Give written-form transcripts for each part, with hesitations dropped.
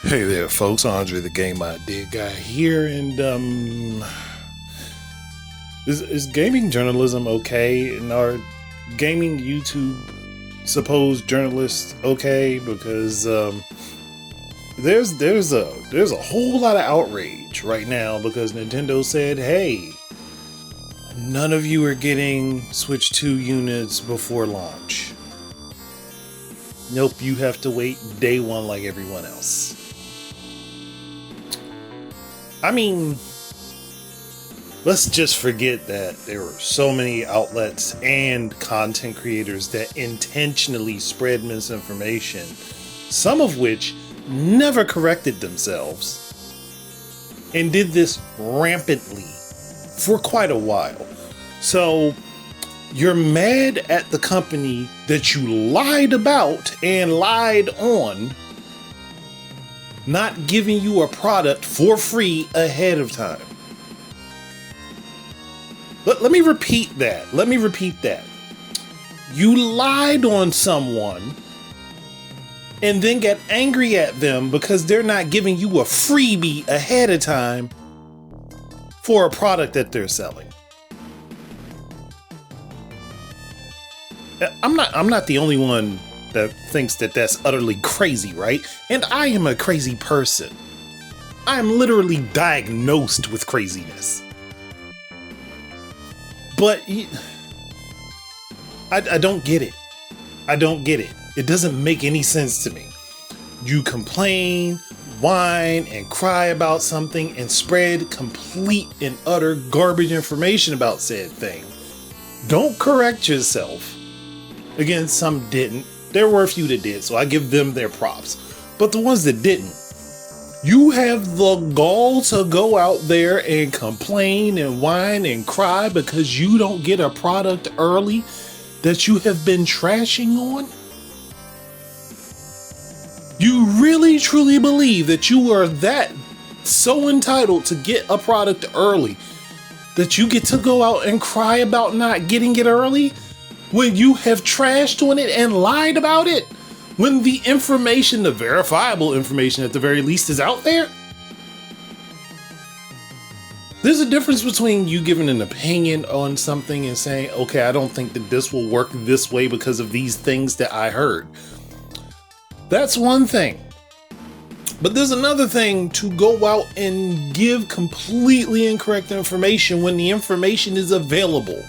Hey there, folks. Andre the Game Idea Guy here, and is gaming journalism okay? And are gaming YouTube supposed journalists okay? Because there's a whole lot of outrage right now because Nintendo said, "Hey, none of you are getting Switch 2 units before launch. Nope, you have to wait day one like everyone else." I mean, let's just forget that there were so many outlets and content creators that intentionally spread misinformation, some of which never corrected themselves, and did this rampantly for quite a while. So, you're mad at the company that you lied about and lied on not giving you a product for free ahead of time. Let me repeat that. You lied on someone and then get angry at them because they're not giving you a freebie ahead of time for a product that they're selling. I'm not the only one that thinks that that's utterly crazy, right? And I am a crazy person. I am literally diagnosed with craziness. But I don't get it. I don't get it. It doesn't make any sense to me. You complain, whine, and cry about something and spread complete and utter garbage information about said thing. Don't correct yourself. Again, some didn't. There were a few that did, so I give them their props. But the ones that didn't, you have the gall to go out there and complain and whine and cry because you don't get a product early that you have been trashing on? You really truly believe that you are that so entitled to get a product early that you get to go out and cry about not getting it early? When you have trashed on it and lied about it? When the information, the verifiable information at the very least, is out there? There's a difference between you giving an opinion on something and saying, okay, I don't think that this will work this way because of these things that I heard. That's one thing. But there's another thing to go out and give completely incorrect information when the information is available.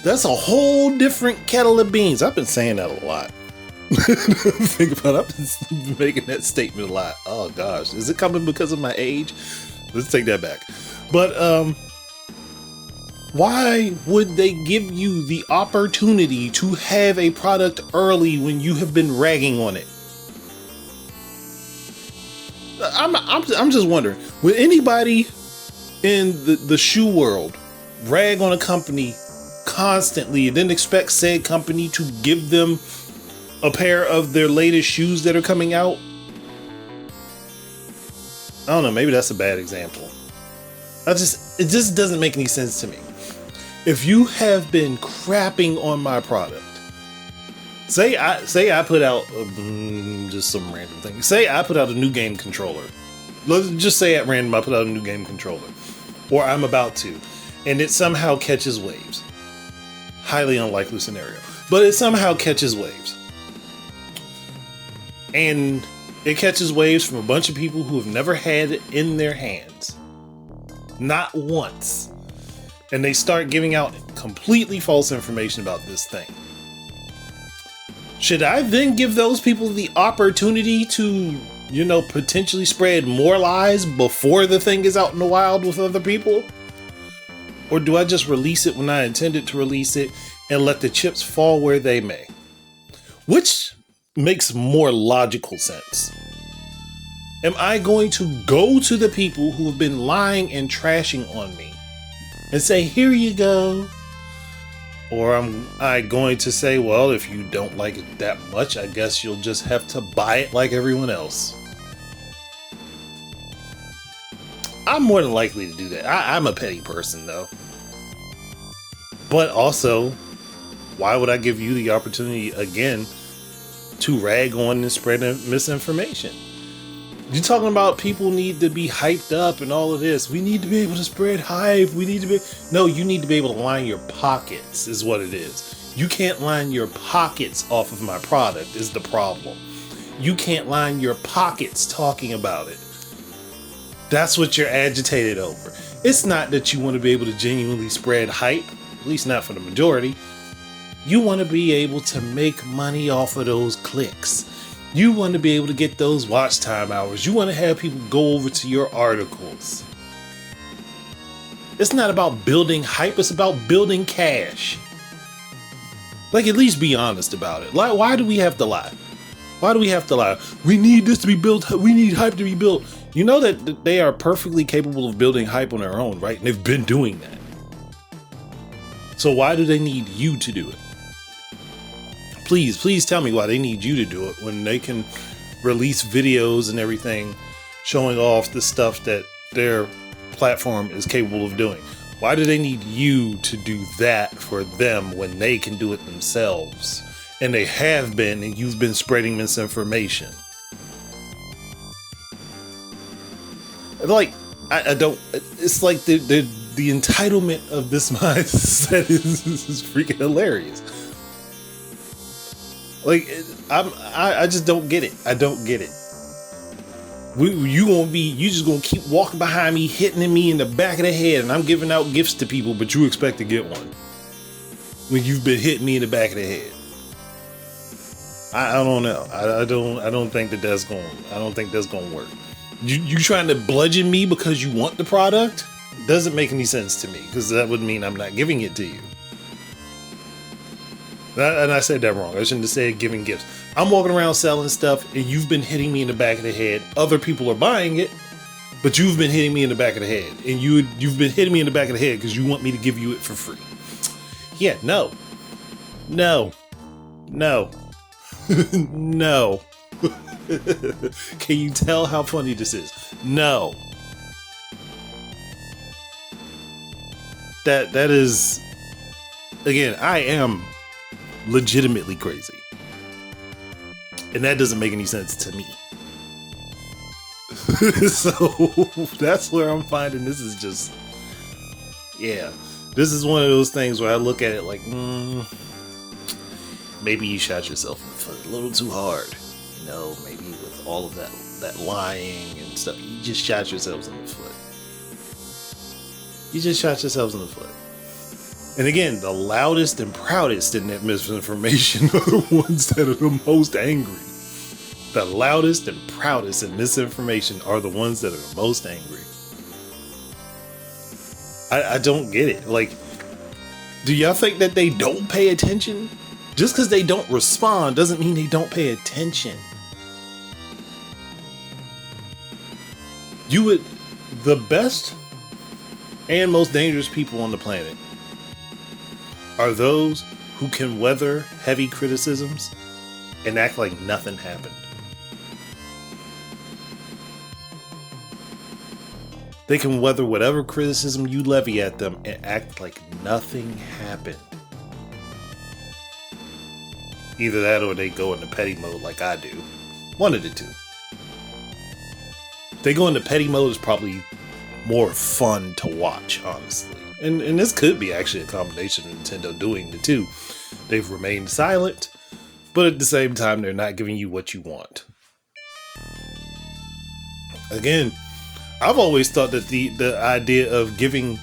That's a whole different kettle of beans. I've been saying that a lot. Think about it. I've been making that statement a lot. Oh gosh. Is it coming because of my age? Let's take that back. But why would they give you the opportunity to have a product early when you have been ragging on it? I'm just wondering, would anybody in the shoe world rag on a company constantly and then expect said company to give them a pair of their latest shoes that are coming out? I don't know, maybe that's a bad example. It just doesn't make any sense to me. If you have been crapping on my product, say I put out just some random thing. Say I put out a new game controller. Let's just say at random I put out a new game controller, or I'm about to, and it somehow catches waves. Highly unlikely scenario, but it somehow catches waves. And it catches waves from a bunch of people who have never had it in their hands. Not once. And they start giving out completely false information about this thing. Should I then give those people the opportunity to, potentially spread more lies before the thing is out in the wild with other people? Or do I just release it when I intended to release it and let the chips fall where they may? Which makes more logical sense? Am I going to go to the people who have been lying and trashing on me and say, here you go? Or am I going to say, well, if you don't like it that much, I guess you'll just have to buy it like everyone else? I'm more than likely to do that. I'm a petty person, though. But also, why would I give you the opportunity again to rag on and spread misinformation. You're talking about people need to be hyped up and all of this. We need to be able to spread hype. No, you need to be able to line your pockets is what it is. You can't line your pockets off of my product is the problem. You can't line your pockets talking about it. That's what you're agitated over. It's not that you want to be able to genuinely spread hype, at least not for the majority. You want to be able to make money off of those clicks. You want to be able to get those watch time hours. You want to have people go over to your articles. It's not about building hype. It's about building cash. Like, at least be honest about it. Like, why do we have to lie? Why do we have to lie? We need this to be built. We need hype to be built. You know that they are perfectly capable of building hype on their own, right? And they've been doing that. So why do they need you to do it? Please tell me why they need you to do it when they can release videos and everything showing off the stuff that their platform is capable of doing. Why do they need you to do that for them when they can do it themselves? And they have been, and you've been spreading misinformation. Like, I don't, it's like the entitlement of this mindset is freaking hilarious. Like, I just don't get it. I don't get it. You just gonna keep walking behind me, hitting me in the back of the head, and I'm giving out gifts to people, but you expect to get one when you've been hitting me in the back of the head. I don't know. I don't think that's gonna work. You trying to bludgeon me because you want the product? Doesn't make any sense to me, because that would mean I'm not giving it to you. And I said that wrong. I shouldn't have said giving gifts. I'm walking around selling stuff, and you've been hitting me in the back of the head. Other people are buying it, but you've been hitting me in the back of the head, and you've been hitting me in the back of the head because you want me to give you it for free. Yeah, no. No. Can you tell how funny this is? No. That is, again, I am legitimately crazy. And that doesn't make any sense to me. So that's where I'm finding this is just, yeah, this is one of those things where I look at it like, maybe you shot yourself in the foot a little too hard. You know, maybe with all of that lying and stuff, you just shot yourselves in the foot. You just shot yourselves in the foot. And again, the loudest and proudest in that misinformation are the ones that are the most angry. The loudest and proudest in misinformation are the ones that are the most angry. I don't get it. Like, do y'all think that they don't pay attention? Just because they don't respond doesn't mean they don't pay attention. The best and most dangerous people on the planet are those who can weather heavy criticisms and act like nothing happened. They can weather whatever criticism you levy at them and act like nothing happened. Either that or they go into petty mode like I do. One of the two. They go into petty mode is probably more fun to watch, honestly. And this could be actually a combination of Nintendo doing the two. They've remained silent, but at the same time, they're not giving you what you want. Again, I've always thought that the idea of giving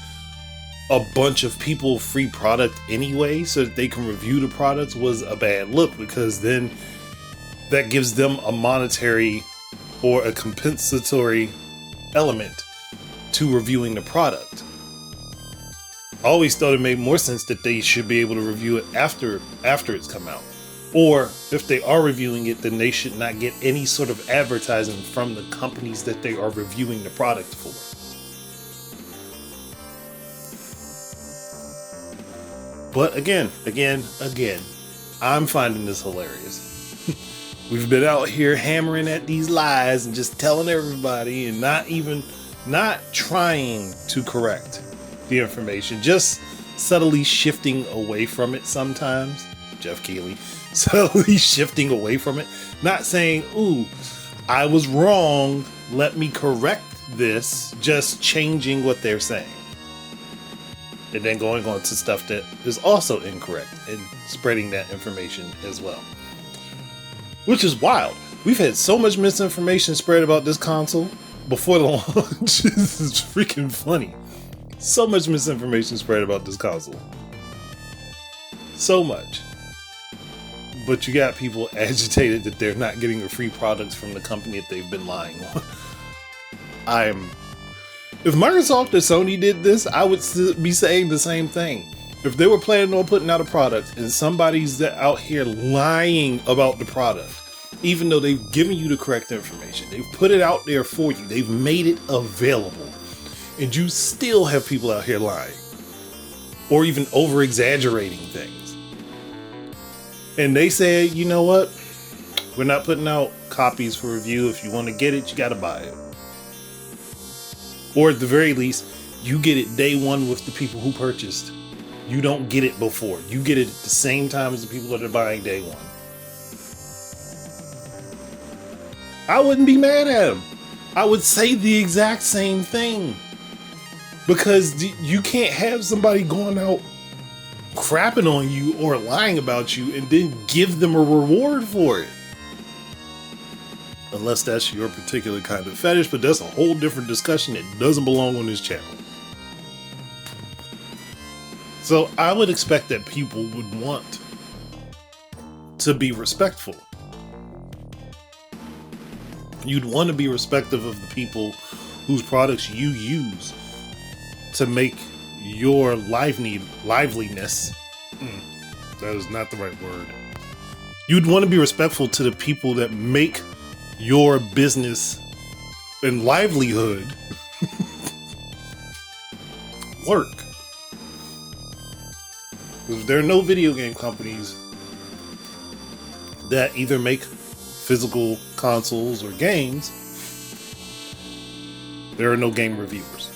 a bunch of people free product anyway so that they can review the products was a bad look, because then that gives them a monetary or a compensatory element to reviewing the product. I always thought it made more sense that they should be able to review it after it's come out. Or if they are reviewing it, then they should not get any sort of advertising from the companies that they are reviewing the product for. But again, I'm finding this hilarious. We've been out here hammering at these lies and just telling everybody and not trying to correct the information, just subtly shifting away from it sometimes. Jeff Keighley, So he's shifting away from it, not saying, ooh, I was wrong, let me correct this, just changing what they're saying. And then going on to stuff that is also incorrect and spreading that information as well. Which is wild. We've had so much misinformation spread about this console before the launch. This is freaking funny. So much misinformation spread about this console. So much. But you got people agitated that they're not getting the free products from the company that they've been lying on. If Microsoft or Sony did this, I would be saying the same thing. If they were planning on putting out a product and somebody's out here lying about the product, even though they've given you the correct information, they've put it out there for you, they've made it available, and you still have people out here lying or even over exaggerating things. And they say, you know what? We're not putting out copies for review. If you want to get it, you got to buy it. Or at the very least, you get it day one with the people who purchased. You don't get it before. You get it at the same time as the people that are buying day one. I wouldn't be mad at him. I would say the exact same thing. Because you can't have somebody going out crapping on you or lying about you and then give them a reward for it. Unless that's your particular kind of fetish, but that's a whole different discussion that doesn't belong on this channel. So I would expect that people would want to be respectful. You'd want to be respectful of the people whose products you use to make your liveliness. That is not the right word. You'd want to be respectful to the people that make your business and livelihood work. Because there are no video game companies that either make physical consoles or games, there are no game reviewers.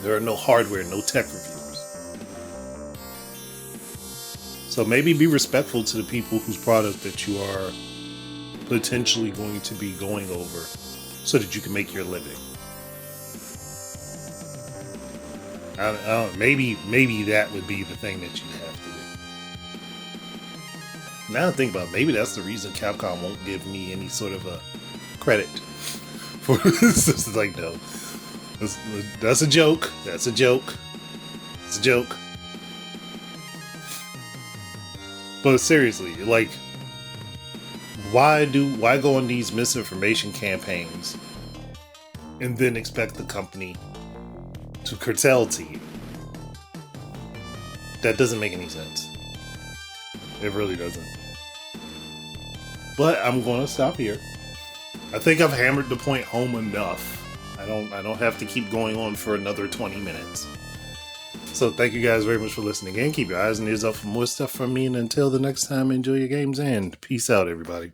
There are no hardware, no tech reviewers. So maybe be respectful to the people whose product that you are potentially going to be going over so that you can make your living. I don't know, maybe that would be the thing that you'd have to do. Now I think about it, maybe that's the reason Capcom won't give me any sort of a credit for this. It's like, no, that's a joke. That's a joke. It's a joke. But seriously, like, why go on these misinformation campaigns and then expect the company to curtail to you? That doesn't make any sense. It really doesn't. But I'm going to stop here. I think I've hammered the point home enough. I don't have to keep going on for another 20 minutes. So thank you guys very much for listening and keep your eyes and ears up for more stuff from me. And until the next time, enjoy your games and peace out, everybody.